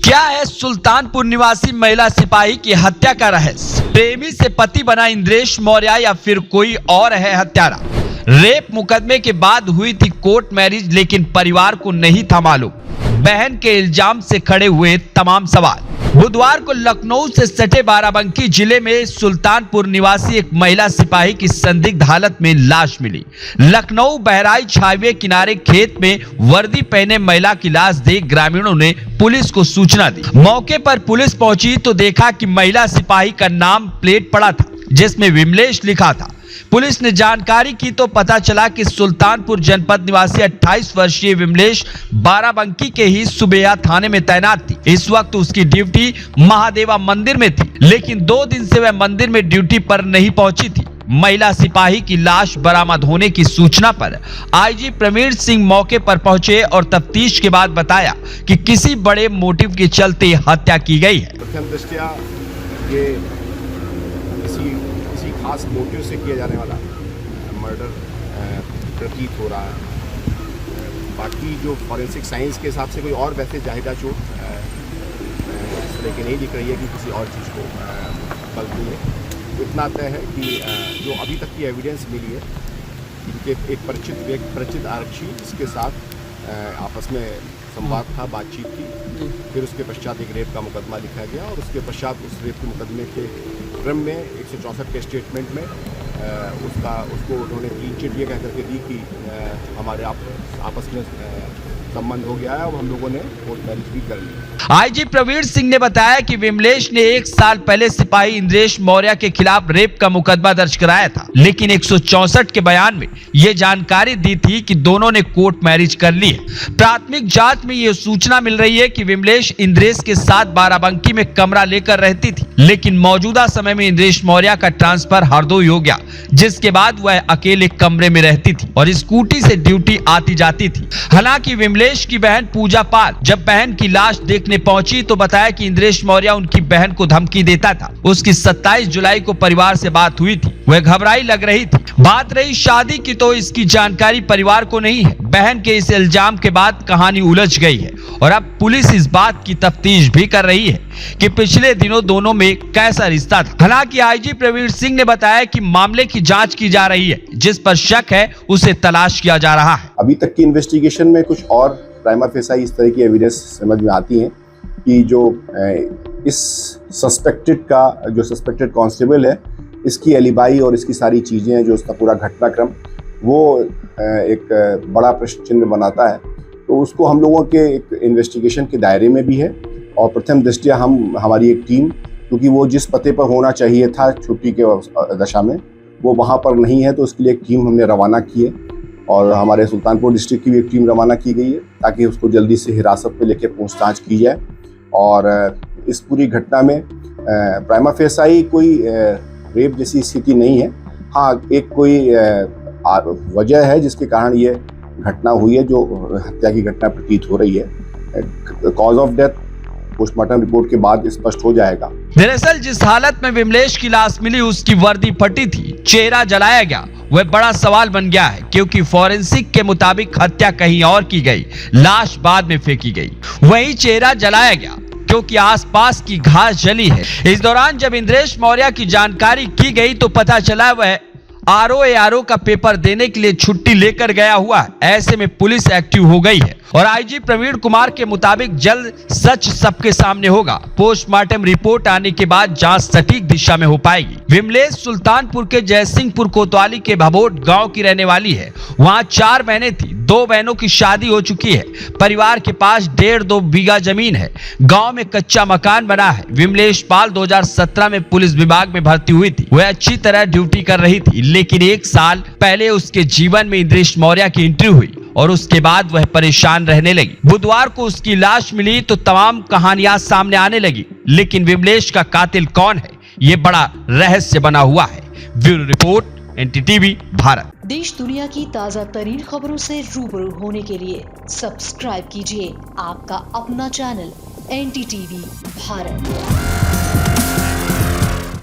क्या है सुल्तानपुर निवासी महिला सिपाही की हत्या का रहस्य? प्रेमी से पति बना इंद्रेश मौर्य या फिर कोई और है हत्यारा? रेप मुकदमे के बाद हुई थी कोर्ट मैरिज, लेकिन परिवार को नहीं था मालूम। बहन के इल्जाम से खड़े हुए तमाम सवाल। बुधवार को लखनऊ से सटे बाराबंकी जिले में सुल्तानपुर निवासी एक महिला सिपाही की संदिग्ध हालत में लाश मिली। लखनऊ बहराइच हाईवे किनारे खेत में वर्दी पहने महिला की लाश देख ग्रामीणों ने पुलिस को सूचना दी। मौके पर पुलिस पहुंची तो देखा कि महिला सिपाही का नाम प्लेट पड़ा था जिसमें विमलेश लिखा था। पुलिस ने जानकारी की तो पता चला कि सुल्तानपुर जनपद निवासी 28 वर्षीय विमलेश बाराबंकी के ही सुबेया थाने में तैनात थी। इस वक्त उसकी ड्यूटी महादेवा मंदिर में थी, लेकिन 2 दिन से वह मंदिर में ड्यूटी पर नहीं पहुंची थी। महिला सिपाही की लाश बरामद होने की सूचना पर आईजी प्रवीण सिंह मौके पर पहुंचे और तफ्तीश के बाद बताया कि किसी बड़े मोटिव के चलते हत्या की गई है। खास मोटिव से किया जाने वाला मर्डर प्रतीत हो रहा है। बाकी जो फॉरेंसिक साइंस के हिसाब से कोई और वैसे जाहिदा चोट इस तरह की नहीं दिख रही है कि किसी और चीज़ को बल मिले। इतना तय है कि जो अभी तक की एविडेंस मिली है, इनके एक परिचित आरक्षी इसके साथ आपस में संवाद था, बातचीत की। फिर उसके पश्चात एक रेप का मुकदमा लिखा गया और उसके पश्चात उस रेप के मुकदमे के क्रम में 164 के स्टेटमेंट में उसको उन्होंने क्लीन चिट ये कह करके दी कि हमारे आपस में संबंध हो गया है और हम लोगों ने कोर्ट मैरिज भी कर ली। आईजी प्रवीण सिंह ने बताया कि विमलेश ने 1 साल पहले सिपाही इंद्रेश मौर्य के खिलाफ रेप का मुकदमा दर्ज कराया था, लेकिन 164 के बयान में यह जानकारी दी थी कि दोनों ने कोर्ट मैरिज कर ली है। प्राथमिक जांच में यह सूचना मिल रही है कि विमलेश इंद्रेश के साथ बाराबंकी में कमरा लेकर रहती थी, लेकिन मौजूदा समय में इंद्रेश मौर्य का ट्रांसफर हरदोई हो गया, जिसके बाद वह अकेले कमरे में रहती थी और स्कूटी से ड्यूटी आती जाती थी। हालांकि विमलेश की बहन पूजा पाल जब बहन की लाश देखने पहुंची तो बताया कि इंद्रेश मौर्य उनकी बहन को धमकी देता था। उसकी 27 जुलाई को परिवार से बात हुई थी, वह घबराई लग रही थी। बात रही शादी की तो इसकी जानकारी परिवार को नहीं है। बहन के इस इल्जाम के बाद कहानी उलझ गई है और अब पुलिस इस बात की तफ्तीश भी कर रही है कि पिछले दिनों दोनों में कैसा रिश्ता था। हालांकि आईजी प्रवीण सिंह ने बताया कि मामले की जांच की जा रही है, जिस पर शक है उसे तलाश किया जा रहा है। अभी तक की इन्वेस्टिगेशन में कुछ और प्राइमा फेसाई इस तरह की एविडेंस समझ में आती है कि जो इस सस्पेक्टेड कांस्टेबल है, इसकी एलिबाई और इसकी सारी चीज़ें, जो इसका पूरा घटनाक्रम, वो एक बड़ा प्रश्न चिन्ह बनाता है। तो उसको हम लोगों के एक इन्वेस्टिगेशन के दायरे में भी है और प्रथम दृष्टया हमारी एक टीम, क्योंकि वो जिस पते पर होना चाहिए था छुट्टी के दशा में, वो वहाँ पर नहीं है, तो उसके लिए एक टीम हमने रवाना की है और हमारे सुल्तानपुर डिस्ट्रिक्ट की भी एक टीम रवाना की गई है ताकि उसको जल्दी से हिरासत में लेके पूछताछ की जाए। और इस पूरी घटना में प्राइमा फेसाई कोई रेप जैसी स्थिति नहीं है। हाँ, एक कोई वजह है जिसके कारण ये घटना हुई है, जो हत्या की घटना प्रतीत हो रही है। Cause of death postmortem report के बाद स्पष्ट हो जाएगा। दरअसल जिस हालत में विमलेश की लाश मिली, उसकी वर्दी फटी थी, चेहरा जलाया गया, वह बड़ा सवाल बन गया है, क्योंकि फॉरेंसिक के मुताबिक हत्या कहीं और की गई, लाश बाद में फेंकी गई। वहीं चेहरा जलाया गया क्योंकि आसपास की घास जली है। इस दौरान जब इंद्रेश मौर्य की जानकारी की गई तो पता चला वह आरओ का पेपर देने के लिए छुट्टी लेकर गया हुआ है। ऐसे में पुलिस एक्टिव हो गई है और आईजी प्रवीण कुमार के मुताबिक जल्द सच सबके सामने होगा। पोस्टमार्टम रिपोर्ट आने के बाद जांच सटीक दिशा में हो पाएगी। विमलेश सुल्तानपुर के जयसिंहपुर कोतवाली के भभोट गांव की रहने वाली है। वहां 4 बहनें थी, 2 बहनों की शादी हो चुकी है। परिवार के पास 1.5-2 बीघा जमीन है। गांव में कच्चा मकान बना है। विमलेश पाल 2017 में पुलिस विभाग में भर्ती हुई थी। वह अच्छी तरह ड्यूटी कर रही थी, लेकिन 1 साल पहले उसके जीवन में इंद्रेश मौर्य की एंट्री हुई और उसके बाद वह परेशान रहने लगी। बुधवार को उसकी लाश मिली तो तमाम कहानियां सामने आने लगी, लेकिन विमलेश का कातिल कौन है, ये बड़ा रहस्य बना हुआ है। Bureau report, NTTV Bharat. देश दुनिया की ताजा तरीन खबरों से रूबरू होने के लिए सब्सक्राइब कीजिए आपका अपना चैनल NTTV भारत।